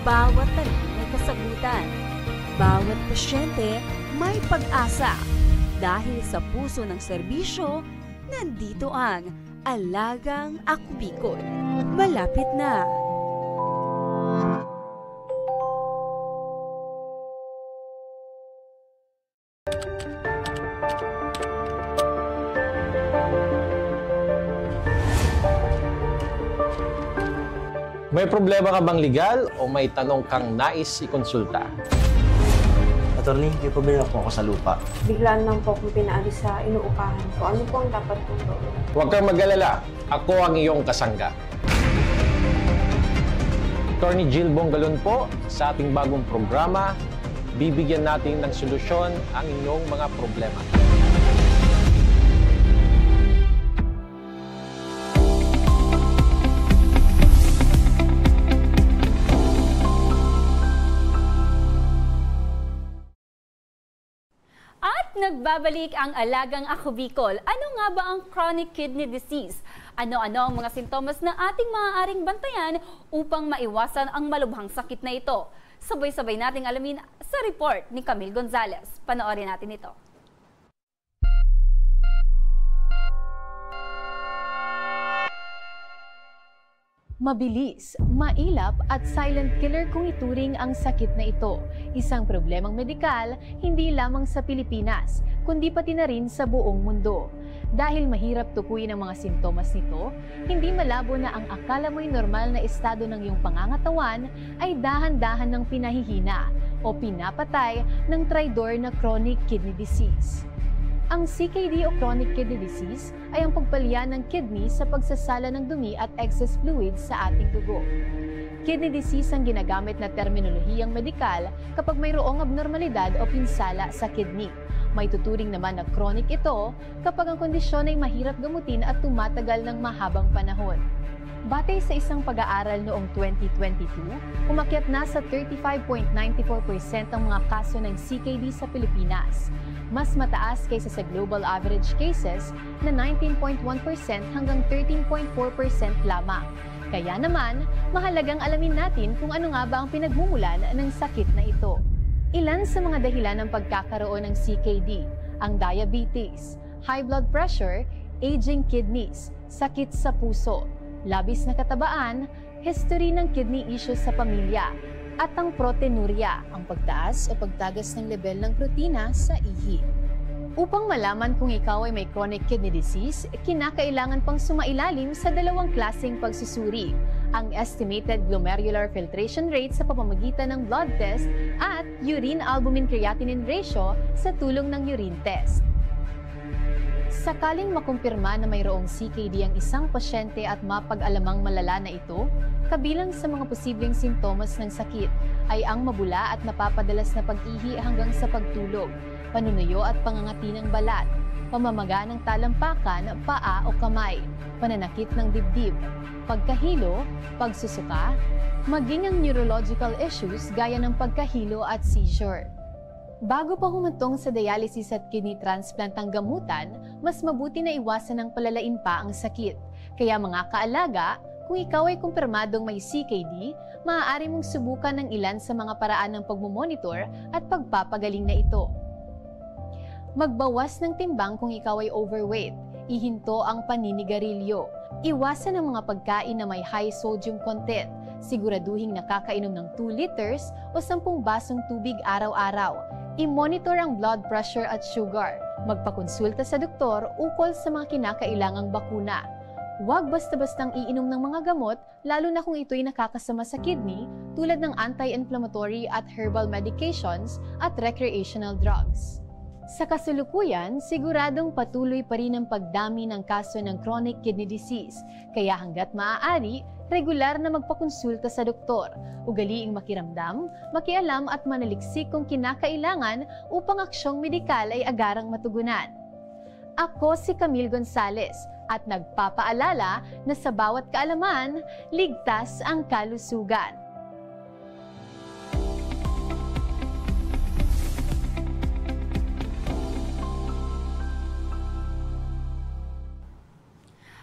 Bawat tanong may kasagutan. Bawat pasyente may pag-asa. Dahil sa puso ng serbisyo, nandito ang Alagang Ako Bicol. Malapit na. May problema ka bang legal o may tanong kang nais ikonsulta? Attorney, may problema po ako sa lupa. Biglaan lang po akong pinaalis sa inuupahan ko. Ano po ang dapat kong gawin? Huwag kang mag-alala. Ako ang iyong kasangga. Attorney Jill Bongalon po, sa ating bagong programa, bibigyan natin ng solusyon ang inyong mga problema. Nagbabalik ang Alagang Ako Bicol. Ano nga ba ang chronic kidney disease? Ano-ano ang mga sintomas na ating maaaring bantayan upang maiwasan ang malubhang sakit na ito? Sabay-sabay nating alamin sa report ni Camille Gonzalez. Panoorin natin ito. Mabilis, mailap at silent killer kung ituring ang sakit na ito. Isang problemang medikal hindi lamang sa Pilipinas, kundi pati na rin sa buong mundo. Dahil mahirap tukuyin ang mga sintomas nito, hindi malabo na ang akala mo'y normal na estado ng iyong pangangatawan ay dahan-dahan ng pinahihina o pinapatay ng traidor na chronic kidney disease. Ang CKD o chronic kidney disease ay ang pagpalya ng kidney sa pagsasala ng dumi at excess fluids sa ating dugo. Kidney disease ang ginagamit na terminolohiyang medikal kapag mayroong abnormalidad o pinsala sa kidney. May tuturing naman na chronic ito kapag ang kondisyon ay mahirap gamutin at tumatagal ng mahabang panahon. Batay sa isang pag-aaral noong 2022, umakyat na sa 35.94% ang mga kaso ng CKD sa Pilipinas. Mas mataas kaysa sa global average cases na 19.1% hanggang 13.4% lamang. Kaya naman, mahalagang alamin natin kung ano nga ba ang pinagmumulan ng sakit na ito. Ilan sa mga dahilan ng pagkakaroon ng CKD, ang diabetes, high blood pressure, aging kidneys, sakit sa puso, labis na katabaan, history ng kidney issues sa pamilya, at ang proteinuria, ang pagtaas o pagtagas ng level ng protina sa ihi. Upang malaman kung ikaw ay may chronic kidney disease, kinakailangan pang sumailalim sa dalawang klaseng pagsusuri, ang estimated glomerular filtration rate sa pamamagitan ng blood test at urine albumin-creatinine ratio sa tulong ng urine test. Sakaling makumpirma na mayroong CKD ang isang pasyente at mapag-alamang malala na ito, kabilang sa mga posibleng sintomas ng sakit ay ang mabula at napapadalas na pag-ihi hanggang sa pagtulog, panunuyo at pangangati ng balat, pamamaga ng talampakan, paa o kamay, pananakit ng dibdib, pagkahilo, pagsusuka, maging ang neurological issues gaya ng pagkahilo at seizure. Bago pa humantong sa dialysis at kidney transplant ang gamutan, mas mabuti na iwasan ng palalain pa ang sakit. Kaya mga kaalaga, kung ikaw ay kumpirmadong may CKD, maaari mong subukan ng ilan sa mga paraan ng pagmumonitor at pagpapagaling na ito. Magbawas ng timbang kung ikaw ay overweight. Ihinto ang paninigarilyo. Iwasan ang mga pagkain na may high sodium content. Siguraduhing nakakainom ng 2 liters o 10 basong tubig araw-araw. I-monitor ang blood pressure at sugar. Magpakonsulta sa doktor ukol sa mga kinakailangang bakuna. Huwag basta-bastang iinom ng mga gamot, lalo na kung ito'y nakakasama sa kidney, tulad ng anti-inflammatory at herbal medications at recreational drugs. Sa kasalukuyan, siguradong patuloy pa rin ang pagdami ng kaso ng chronic kidney disease, kaya hanggat maaari, regular na magpakonsulta sa doktor. Ugaliing makiramdam, makialam at manaliksik kung kinakailangan upang aksyong medikal ay agarang matugunan. Ako si Camille Gonzalez at nagpapaalala na sa bawat kaalaman, ligtas ang kalusugan.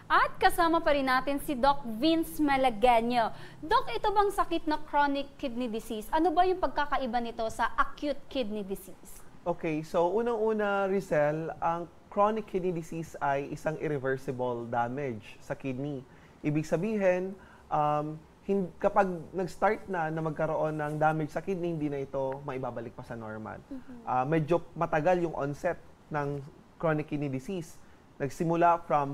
At kasama pa rin natin si Doc Vince Malagueño. Doc, ito bang sakit na chronic kidney disease? Ano ba yung pagkakaiba nito sa acute kidney disease? Okay, so unang-una, Rizel, ang chronic kidney disease ay isang irreversible damage sa kidney. Ibig sabihin, kapag nag-start na magkaroon ng damage sa kidney, hindi na ito maibabalik pa sa normal. Medyo matagal yung onset ng chronic kidney disease. Nagsimula from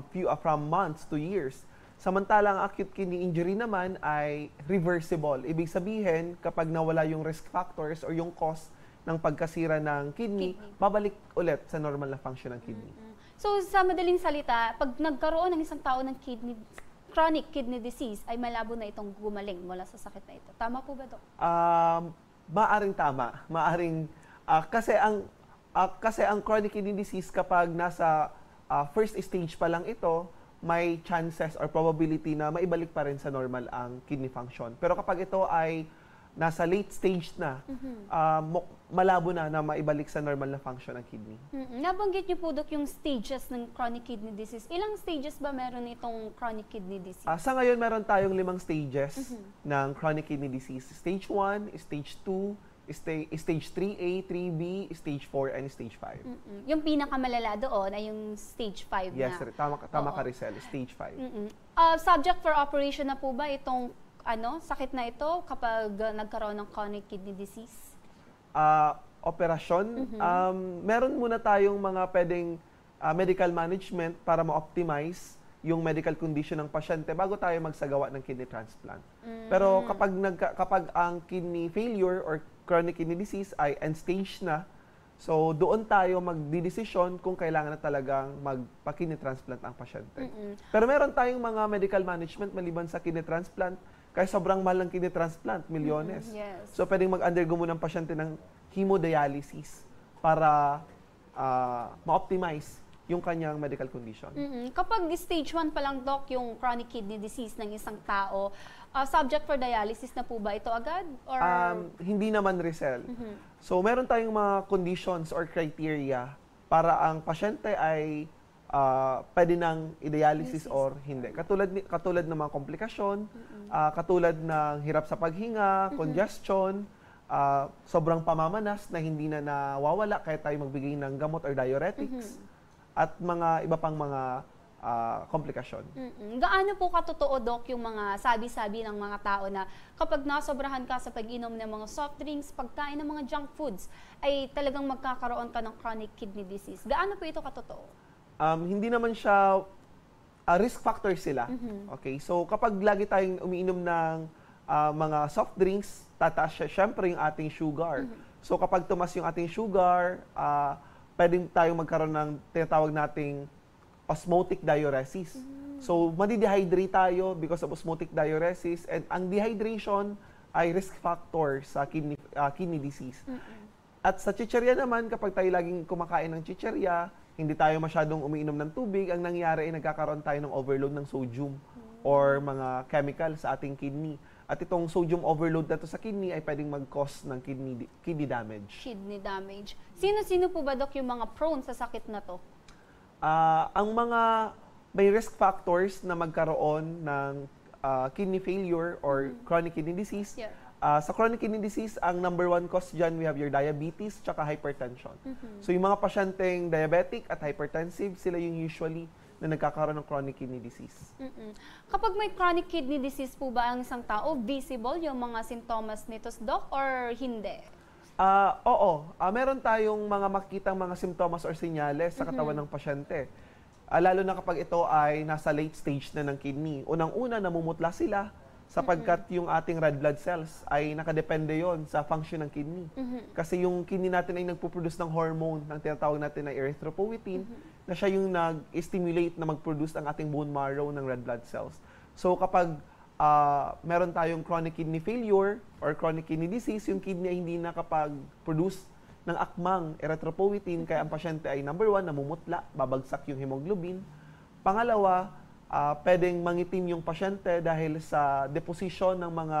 months to years. Samantalang acute kidney injury naman ay reversible. Ibig sabihin, kapag nawala yung risk factors or yung cause ng pagkasira ng kidney, babalik ulit sa normal na function ng kidney. So sa madaling salita, pag nagkaroon ng isang tao ng chronic kidney disease, ay malabo na itong gumaling mula sa sakit na ito. Tama po ba, Dok? Maaring tama. Kasi ang chronic kidney disease kapag nasa first stage pa lang ito, may chances or probability na maibalik pa rin sa normal ang kidney function. Pero kapag ito ay nasa late stage na, malabo na maibalik sa normal na function ng kidney. Nabanggit niyo po, Dok, yung stages ng chronic kidney disease. Ilang stages ba meron itong chronic kidney disease? Sa ngayon, meron tayong 5 stages ng chronic kidney disease. Stage 1, Stage 2, Stage 3A, 3B, Stage 4, and Stage 5. Yung pinakamalala doon ay yung Stage 5 na. Yes, tama ka, Rizel, Stage 5. Subject for operation na po ba itong sakit na ito kapag nagkaroon ng chronic kidney disease? Operasyon? Meron muna tayong mga pwedeng medical management para ma-optimize yung medical condition ng pasyente bago tayo magsagawa ng kidney transplant. Pero kapag ang kidney failure or chronic kidney disease ay end stage na, so doon tayo magdidesisyon kung kailangan na talagang magpa-kidney transplant ang pasyente. Pero meron tayong mga medical management maliban sa kidney transplant, kaya sobrang mahal ng kidney transplant, milyones. So pwedeng mag-undergo muna ng pasyente ng hemodialysis para ma-optimize yung kanyang medical condition. Kapag stage 1 pa lang, Doc, yung chronic kidney disease ng isang tao, subject for dialysis na po ba ito agad? Or Hindi naman, Rizal. So, meron tayong mga conditions or criteria para ang pasyente ay pwede nang i-dialysis or hindi. Katulad ng mga komplikasyon, katulad ng hirap sa paghinga, congestion, sobrang pamamanas na hindi na nawawala kahit tayo magbigay ng gamot or diuretics, at mga iba pang mga komplikasyon. Gaano po katotoo, Doc, yung mga sabi-sabi ng mga tao na kapag nasobrahan ka sa pag-inom ng mga soft drinks, pagkain ng mga junk foods, ay talagang magkakaroon ka ng chronic kidney disease? Gaano po ito katotoo? Hindi naman siya risk factor sila. Okay? So kapag lagi tayong umiinom ng mga soft drinks, tataas siya syempre yung ating sugar. So kapag tumas yung ating sugar, pwedeng tayong magkaroon ng tinatawag nating osmotic diuresis. So madi-dehydrate tayo because of osmotic diuresis, and ang dehydration ay risk factor sa kidney disease. At sa chicherya naman, kapag tayo laging kumakain ng chicherya, hindi tayo masyadong umiinom ng tubig, ang nangyari ay nagkakaroon tayo ng overload ng sodium or mga chemical sa ating kidney. At itong sodium overload na to sa kidney ay pwedeng mag-cause ng kidney damage. Kidney damage. Sino-sino po ba, Doc, yung mga prone sa sakit na to? Ang mga may risk factors na magkaroon ng kidney failure or chronic kidney disease. Sa chronic kidney disease, ang number 1 cause dyan, we have your diabetes tsaka hypertension. So yung mga pasyenteng diabetic at hypertensive, sila yung usually na nagkakaroon ng chronic kidney disease. Kapag may chronic kidney disease po ba ang isang tao, visible yung mga sintomas nito, Doc, or hindi? Oo. Meron tayong mga makikitang mga simptomas or senyales sa katawan ng pasyente. Lalo na kapag ito ay nasa late stage na ng kidney. Unang-una, namumutla sila sapagkat yung ating red blood cells ay nakadepende yon sa function ng kidney. Kasi yung kidney natin ay nagpo-produce ng hormone ng tinatawag natin na erythropoietin, na siya yung nag-stimulate na mag-produce ang ating bone marrow ng red blood cells. So kapag meron tayong chronic kidney failure or chronic kidney disease, yung kidney ay hindi nakapag-produce ng akmang erythropoietin, kaya ang pasyente ay number 1, namumutla, babagsak yung hemoglobin. Pangalawa, pwedeng mangitim yung pasyente dahil sa deposition ng mga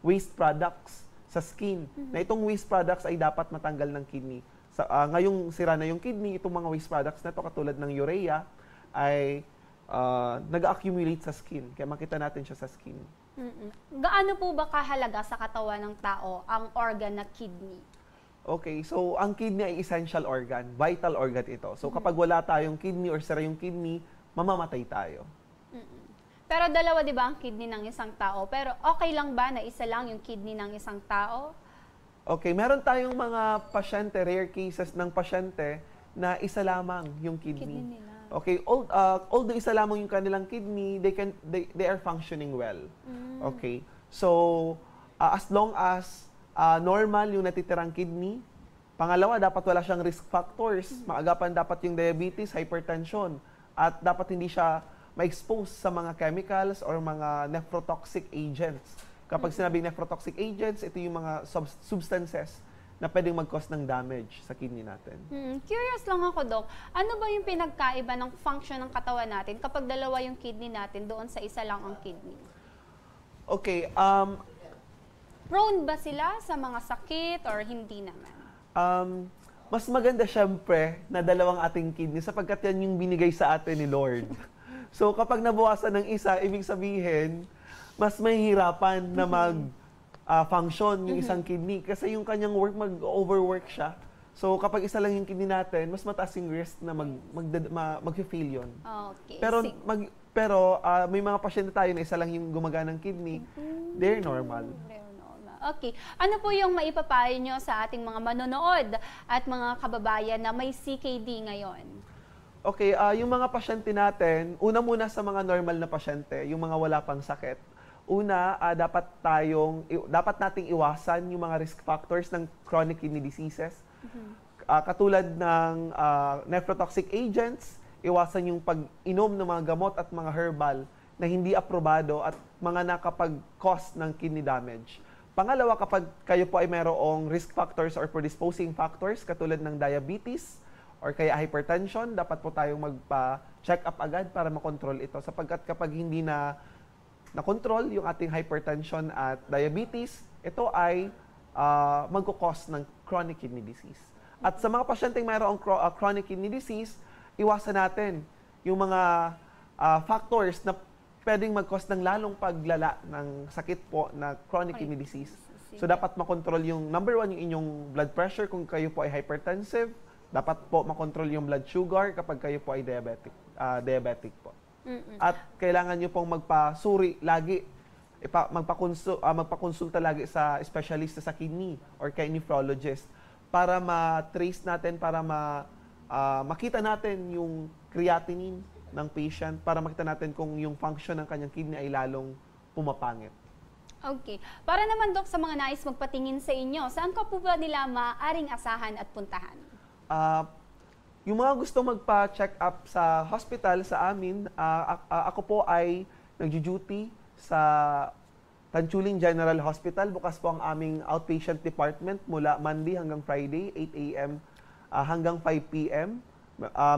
waste products sa skin. Na itong waste products ay dapat matanggal ng kidney. Ngayong sira na yung kidney, itong mga waste products na ito, katulad ng urea, ay nag-accumulate sa skin. Kaya makita natin siya sa skin. Gaano po ba kahalaga sa katawan ng tao ang organ na kidney? Okay, so ang kidney ay essential organ, vital organ ito. So kapag wala tayong kidney or sira yung kidney, mamamatay tayo. Pero dalawa, di ba, ang kidney ng isang tao? Pero okay lang ba na isa lang yung kidney ng isang tao? Okay, meron tayong mga pasyente, rare cases ng pasyente na isa lamang yung kidney. Okay, although isa lamang yung kanilang kidney, they are functioning well. Okay, so as long as normal yung natitirang kidney, pangalawa, dapat wala siyang risk factors. Maagapan dapat yung diabetes, hypertension, at dapat hindi siya ma-expose sa mga chemicals or mga nephrotoxic agents. Kapag sinabing nephrotoxic agents, ito yung mga substances na pwedeng mag-cause ng damage sa kidney natin. Curious lang ako, Doc. Ano ba yung pinagkaiba ng function ng katawan natin kapag dalawa yung kidney natin doon sa isa lang ang kidney? Okay. Prone ba sila sa mga sakit or hindi naman? Mas maganda syempre na dalawang ating kidney sapagkat yan yung binigay sa atin ni Lord. So kapag nabawasan ng isa, ibig sabihin, mas mahihirapan na mag-function yung isang kidney kasi yung kanyang work, mag-overwork siya. So kapag isa lang yung kidney natin, mas mataas yung risk na mag-fail yun. Okay. Pero may mga pasyente tayo na isa lang yung gumaganang kidney, they're normal. Okay. Ano po yung maipapayo nyo sa ating mga manonood at mga kababayan na may CKD ngayon? Okay, yung mga pasyente natin, una muna sa mga normal na pasyente, yung mga wala pang sakit. Una, dapat nating iwasan yung mga risk factors ng chronic kidney diseases. Katulad ng nephrotoxic agents, iwasan yung pag-inom ng mga gamot at mga herbal na hindi aprobado at mga nakapag-cause ng kidney damage. Pangalawa, kapag kayo po ay mayroong risk factors or predisposing factors katulad ng diabetes or kaya hypertension, dapat po tayong magpa-check up agad para makontrol ito. Sapagkat kapag hindi na na-control yung ating hypertension at diabetes, ito ay magkukos ng chronic kidney disease. At sa mga pasyenteng mayroong chronic kidney disease, iwasan natin yung mga factors na pwedeng mag-cause ng lalong paglala ng sakit po na chronic kidney disease. So dapat makontrol yung number 1 yung inyong blood pressure kung kayo po ay hypertensive, dapat po makontrol yung blood sugar kapag kayo po ay diabetic po. At kailangan nyo pong magpasuri lagi, magpakonsulta lagi sa specialista sa kidney or kay nephrologist para ma-trace natin, para makita natin yung creatinine ng patient, para makita natin kung yung function ng kanyang kidney ay lalong pumapangit. Okay. Para naman, Dok, sa mga nais magpatingin sa inyo, saan ka po ba nila maaaring asahan at puntahan? Yung mga gusto magpa-check up sa hospital sa amin, ako po ay nagjo-duty sa Tanchuling General Hospital. Bukas po ang aming outpatient department mula Monday hanggang Friday, 8 a.m. Hanggang 5 p.m.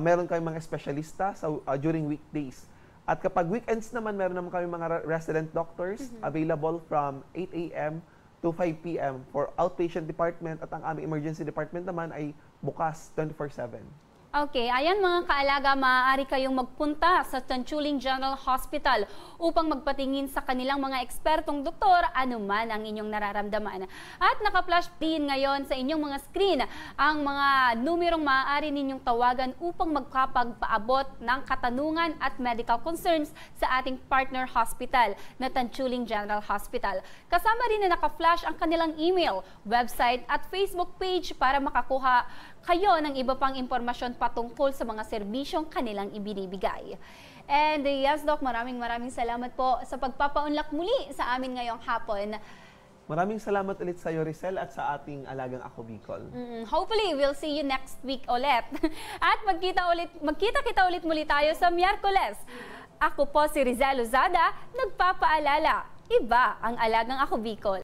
Meron kayong mga espesyalista during weekdays. At kapag weekends naman, meron naman kami mga resident doctors available from 8 a.m. to 5 p.m. for outpatient department, at ang aming emergency department naman ay bukas 24/7. Okay, ayan mga kaalaga, maaari kayong magpunta sa Tanchuling General Hospital upang magpatingin sa kanilang mga ekspertong doktor anuman ang inyong nararamdaman. At naka-flash din ngayon sa inyong mga screen ang mga numerong maaari ninyong tawagan upang magkapagpaabot ng katanungan at medical concerns sa ating partner hospital na Tanchuling General Hospital. Kasama rin na naka-flash ang kanilang email, website at Facebook page para makakuha kayo ng iba pang impormasyon patungkol sa mga serbisyong kanilang ibinibigay. And yes, Doc, maraming salamat po sa pagpapaunlak muli sa amin ngayong hapon. Maraming salamat ulit sa iyo, Rizal, at sa ating alagang Ako Bicol. Hopefully, we'll see you next week ulit. At magkita-kita ulit muli tayo sa Miyerkules. Ako po si Rizal Lozada, nagpapaalala, iba ang alagang Ako Bicol.